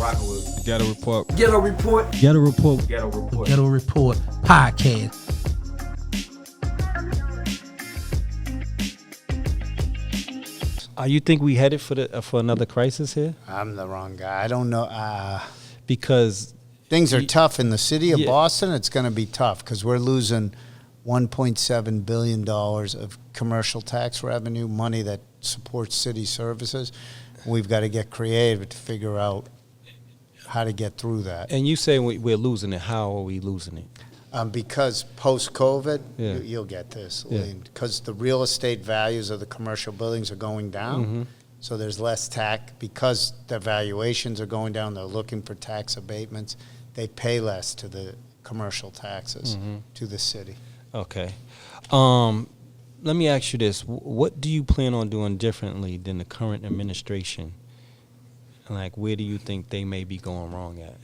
rocking with Ghetto Report. Ghetto Report. Ghetto Report. Ghetto Report. Ghetto Report Podcast. You think we headed for another crisis here? I'm the wrong guy. I don't know. Because Things are tough in the city of Boston. It's going to be tough because we're losing $1.7 billion of commercial tax revenue, money that supports city services. We've got to get creative to figure out how to get through that. And you say we're losing it. How are we losing it? Because post-COVID, Yeah. you'll get this, Yeah. because the real estate values of the commercial buildings are going down. Mm-hmm. So there's less tax. Because the valuations are going down, they're looking for tax abatements. They pay less to the commercial taxes to the city. Okay. Let me ask you this. What do you plan on doing differently than the current administration? Like, where do you think they may be going wrong at?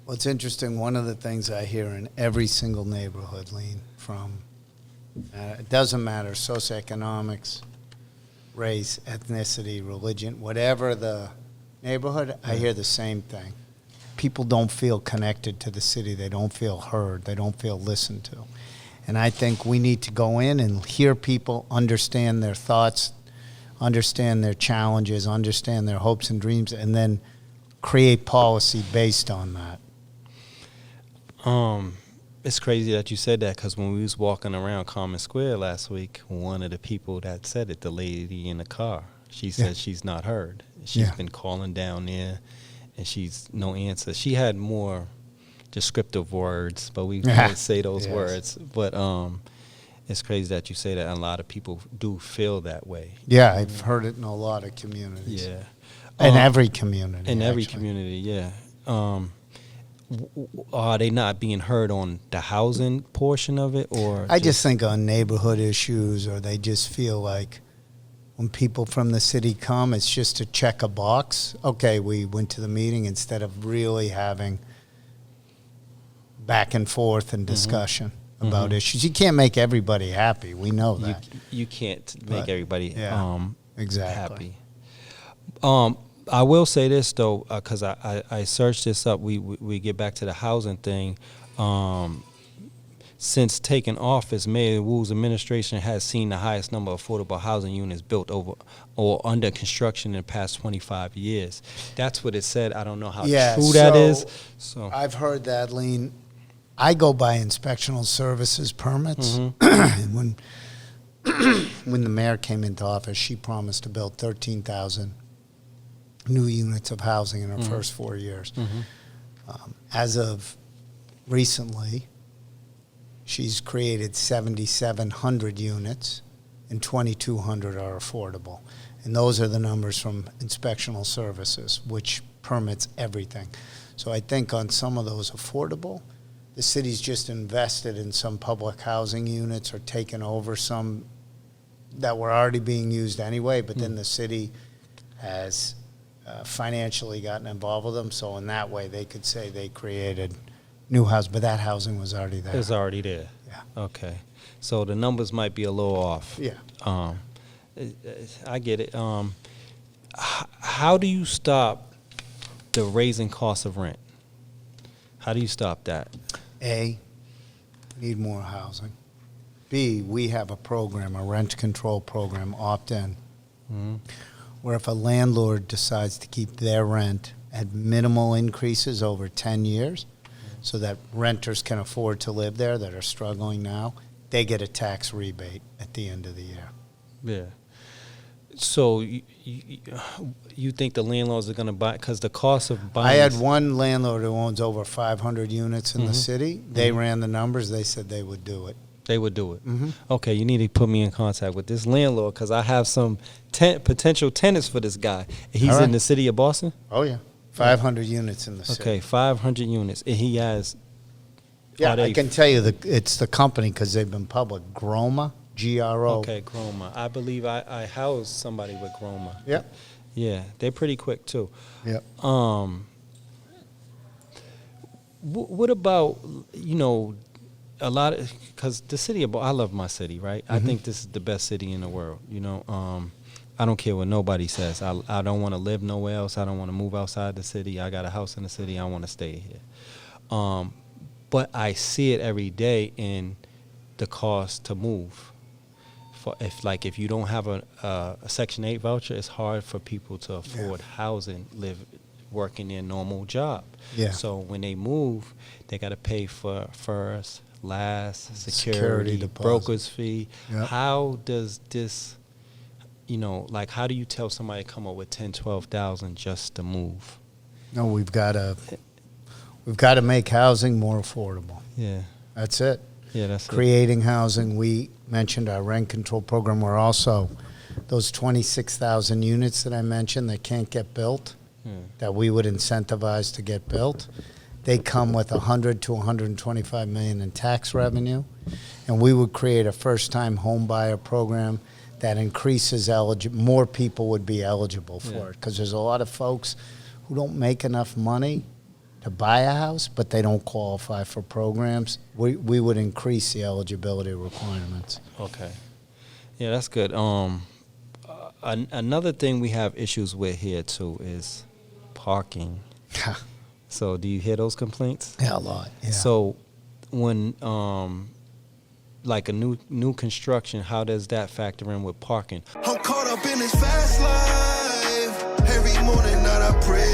Well, it's interesting. One of the things I hear in every single neighborhood, Lean, from it doesn't matter, socioeconomics, race, ethnicity, religion, whatever the neighborhood, I hear the same thing. People don't feel connected to the city. They don't feel heard. They don't feel listened to. And I think we need to go in and hear people, understand their thoughts, understand their challenges, understand their hopes and dreams, and then create policy based on that. It's crazy that you said that, because when we was walking around Common Square last week, one of the people that said it, the lady in the car, she said she's not heard. She's been calling down there, and she's no answer. She had more descriptive words, but we can't say those words. But it's crazy that you say that, and a lot of people do feel that way. Yeah, I've heard it in a lot of communities. Yeah. In every community. In every actually. community, yeah. Are they not being heard on the housing portion of it, or I just think on neighborhood issues, or they just feel like when people from the city come, it's just to check a box. Okay, we went to the meeting, instead of really having back and forth and discussion about issues. You can't make everybody happy. We know that. You can't make everybody exactly. happy. I will say this, though, because I searched this up. We get back to the housing thing. Since taking office, Mayor Wu's administration has seen the highest number of affordable housing units built over or under construction in the past 25 years. That's what it said. I don't know how true that is. So I've heard that, Lean. I go by inspectional services permits. And when the mayor came into office, she promised to build 13,000 new units of housing in her first 4 years. As of recently, she's created 7,700 units, and 2,200 are affordable. And those are the numbers from inspectional services, which permits everything. So I think on some of those affordable, the city's just invested in some public housing units or taken over some that were already being used anyway, but then the city has financially gotten involved with them, so in that way they could say they created new house, but that housing was already there. it was already there. Yeah. Okay. So the numbers might be a little off. Yeah. I get it. How do you stop the raising cost of rent? How do you stop that? A, need more housing. B, we have a program, a rent control program, opt-in, where if a landlord decides to keep their rent at minimal increases over 10 years so that renters can afford to live there that are struggling now, they get a tax rebate at the end of the year. Yeah. So you think the landlords are going to buy, because the cost of buying... I had one landlord who owns over 500 units in the city. They ran the numbers. They said they would do it. They would do it. Okay, you need to put me in contact with this landlord, because I have some potential tenants for this guy. He's in the city of Boston? Oh, yeah. 500 units in the city. Okay, 500 units. And he has... Yeah, I can tell you it's the company because they've been public. Groma, G-R-O. Okay, Groma. I believe I housed somebody with Groma. Yep. Yeah, they're pretty quick, too. Yep. What about, a lot of, because the city of, I love my city, right? I think this is the best city in the world. I don't care what nobody says. I don't want to live nowhere else. I don't want to move outside the city. I got a house in the city. I want to stay here. But I see it every day in the cost to move. If you don't have a Section 8 voucher, it's hard for people to afford housing, working their normal job. Yeah. So when they move, they got to pay for first, last, security broker's fee. Yep. How does this, how do you tell somebody to come up with $10,000-$12,000 just to move? No, we've got to make housing more affordable. Yeah. That's it. Yeah, that's creating housing. We mentioned our rent control program. We're also those 26,000 units that I mentioned that can't get built, that we would incentivize to get built. They come with 100 to 125 million in tax revenue, and we would create a first-time home buyer program that increases more people would be eligible for it, because there's a lot of folks who don't make enough money to buy a house, but they don't qualify for programs. We would increase the eligibility requirements. Okay. Yeah, that's good. Another thing we have issues with here, too, is parking. So do you hear those complaints? Yeah, a lot. Yeah. So when, like a new construction, how does that factor in with parking? I'm caught up in this fast life. Every morning that I pray.